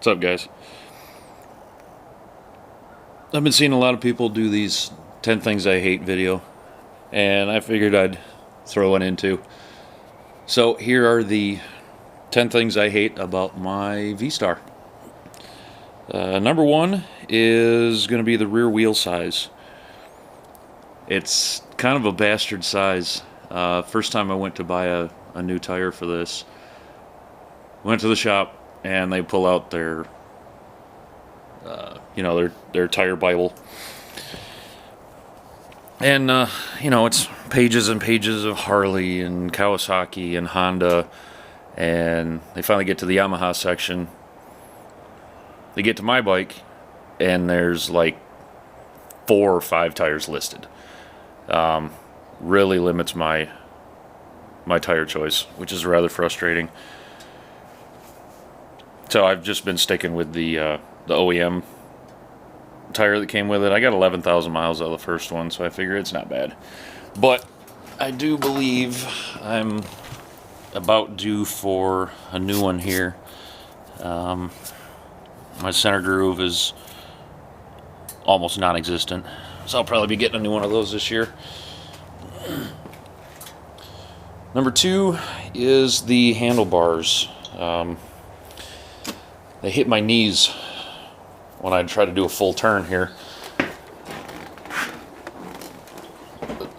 What's up, guys? I've been seeing a lot of people do these 10 things I hate video, and I figured I'd throw one in too. So here are the 10 things I hate about my V-Star. Number one is going to be the rear wheel size. It's kind of a bastard size. First time I went to buy a new tire for this, went to the shop and they pull out their their tire Bible, and it's pages and pages of Harley and Kawasaki and Honda, and they finally get to the Yamaha section. They get to my bike and there's like 4 or 5 tires listed. Really limits my tire choice, which is rather frustrating. So I've just been sticking with the OEM tire that came with it. I got 11,000 miles out of the first one, so I figure it's not bad. But I do believe I'm about due for a new one here. My center groove is almost non-existent, so I'll probably be getting a new one of those this year. Number 2 is the handlebars. They hit my knees when I try to do a full turn here.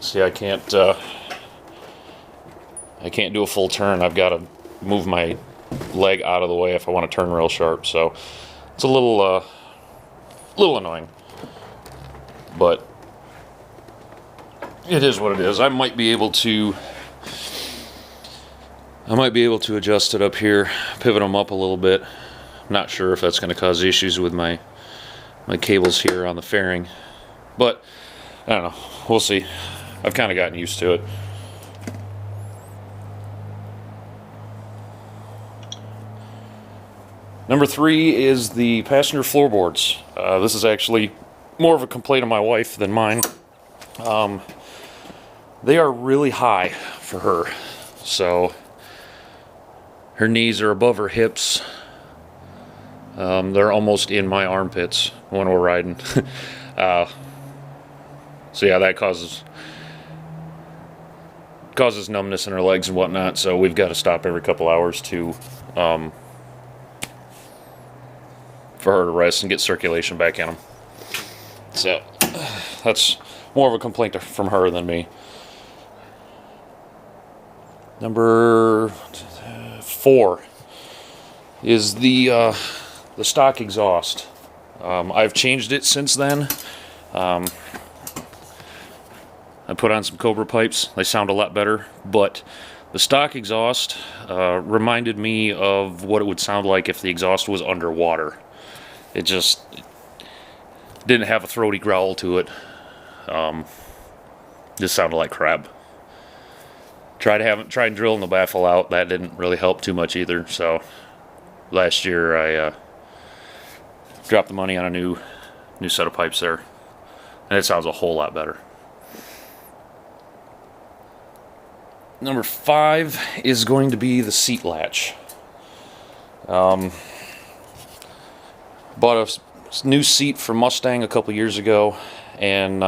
See, I can't do a full turn. I've got to move my leg out of the way if I want to turn real sharp. So it's a little annoying, but it is what it is. I might be able to adjust it up here, pivot them up a little bit. I'm not sure if that's going to cause issues with my cables here on the fairing, but I don't know. We'll see. I've kind of gotten used to it. Number 3 is the passenger floorboards. This is actually more of a complaint of my wife than mine. They are really high for her, so her knees are above her hips. They're almost in my armpits when we're riding. So yeah, that causes numbness in her legs and whatnot, so we've got to stop every couple hours to for her to rest and get circulation back in them. So that's more of a complaint from her than me. Number 4 is the stock exhaust. I've changed it since then. I put on some Cobra pipes. They sound a lot better, but the stock exhaust reminded me of what it would sound like if the exhaust was underwater. It just didn't have a throaty growl to it. Just sounded like crap. Tried drilling the baffle out. That didn't really help too much either. So last year I dropped the money on a new set of pipes there, and it sounds a whole lot better. Number 5 is going to be the seat latch. Bought a new seat for Mustang a couple years ago, and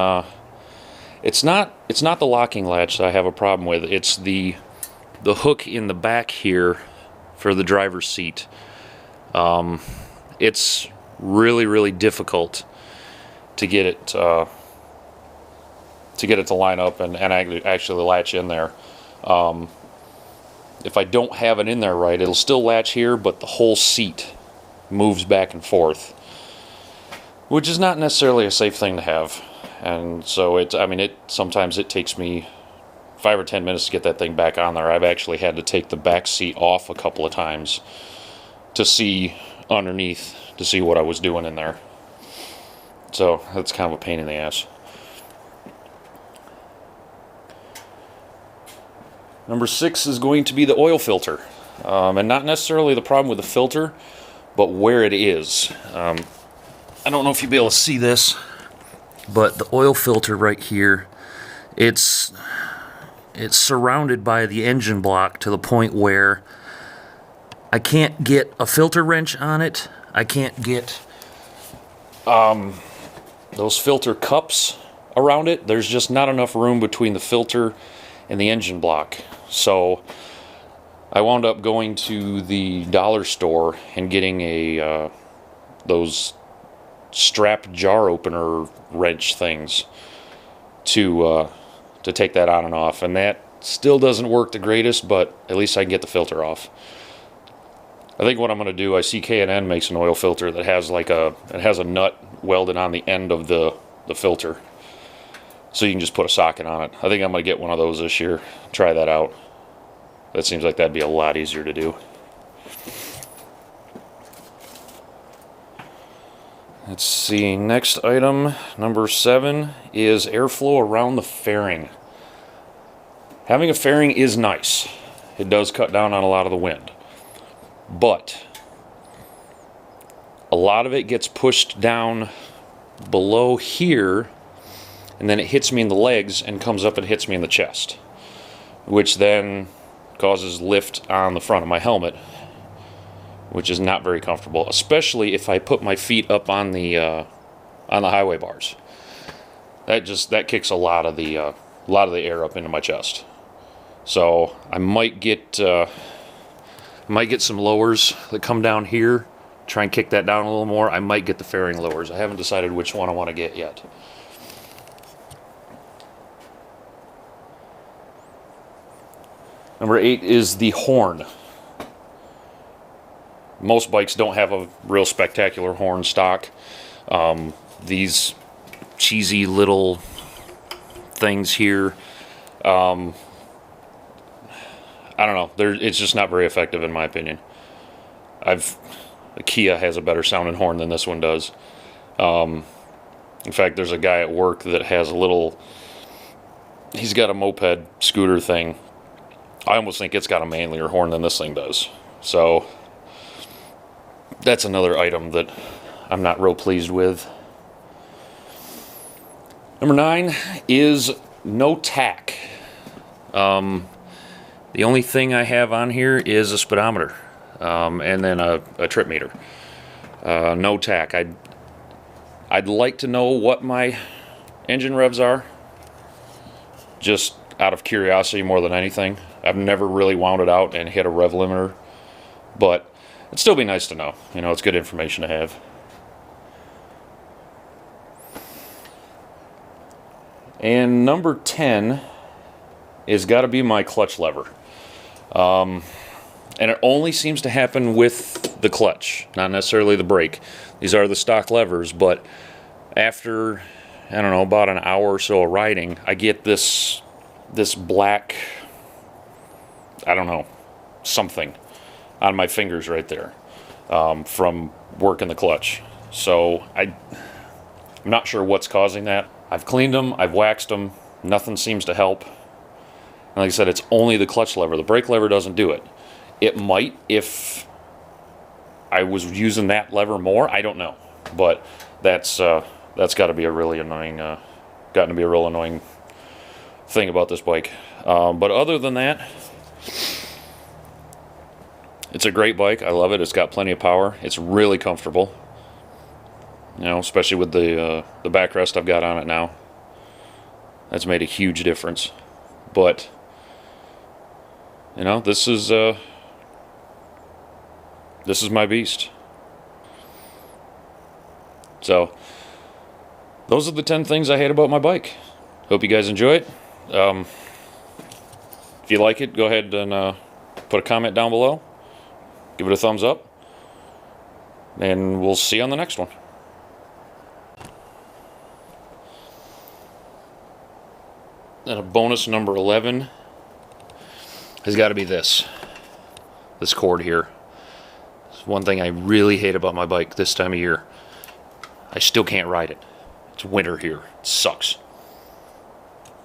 it's not the locking latch that I have a problem with. It's the hook in the back here for the driver's seat. It's really difficult to get it to line up and actually latch in there. If I don't have it in there right, it'll still latch here, but the whole seat moves back and forth, which is not necessarily a safe thing to have. And so sometimes it takes me 5 or 10 minutes to get that thing back on there. I've actually had to take the back seat off a couple of times to see underneath, to see what I was doing in there. So that's kind of a pain in the ass. Number 6 is going to be the oil filter. And not necessarily the problem with the filter, but where it is. I don't know if you'll be able to see this, but the oil filter right here, it's surrounded by the engine block to the point where I can't get a filter wrench on it. I can't get those filter cups around it. There's just not enough room between the filter and the engine block. So I wound up going to the dollar store and getting a those strap jar opener wrench things to take that on and off, and that still doesn't work the greatest, but at least I can get the filter off. I think what I'm going to do, I see K&N makes an oil filter that has like it has a nut welded on the end of the filter, so you can just put a socket on it. I think I'm going to get one of those this year, try that out. That seems like that'd be a lot easier to do. Let's see, next item, number 7, is airflow around the fairing. Having a fairing is nice. It does cut down on a lot of the wind. But a lot of it gets pushed down below here, and then it hits me in the legs and comes up and hits me in the chest, which then causes lift on the front of my helmet, which is not very comfortable, especially if I put my feet up on the highway bars. That kicks a lot of the air up into my chest. So I might get some lowers that come down here, try and kick that down a little more. I might get the fairing lowers. I haven't decided which one I want to get yet. Number 8 is the horn. Most bikes don't have a real spectacular horn stock. These cheesy little things here, I don't know. It's just not very effective in my opinion. A Kia has a better sounding horn than this one does. In fact, there's a guy at work that has he's got a moped scooter thing. I almost think it's got a manlier horn than this thing does. So that's another item that I'm not real pleased with. Number 9 is no tack. The only thing I have on here is a speedometer, and then a trip meter. No tack. I'd like to know what my engine revs are, just out of curiosity more than anything. I've never really wound it out and hit a rev limiter, but it'd still be nice to know. You know, it's good information to have. And number 10 is got to be my clutch lever. And it only seems to happen with the clutch, not necessarily the brake. These are the stock levers, but after, I don't know, about an hour or so of riding, I get this black, I don't know, something on my fingers right there from working the clutch. So I'm not sure what's causing that. I've cleaned them, I've waxed them, nothing seems to help. And like I said, it's only the clutch lever. The brake lever doesn't do it. It might if I was using that lever more. I don't know, but that's got to be a really annoying, gotten to be a real annoying thing about this bike. But other than that, it's a great bike. I love it. It's got plenty of power. It's really comfortable. You know, especially with the backrest I've got on it now. That's made a huge difference. But you know, this is my beast. So those are the 10 things I hate about my bike. Hope you guys enjoy it. If you like it, go ahead and put a comment down below. Give it a thumbs up. And we'll see you on the next one. And a bonus number 11 has got to be this cord here. It's one thing I really hate about my bike this time of year. I still can't ride it. It's winter here. It sucks.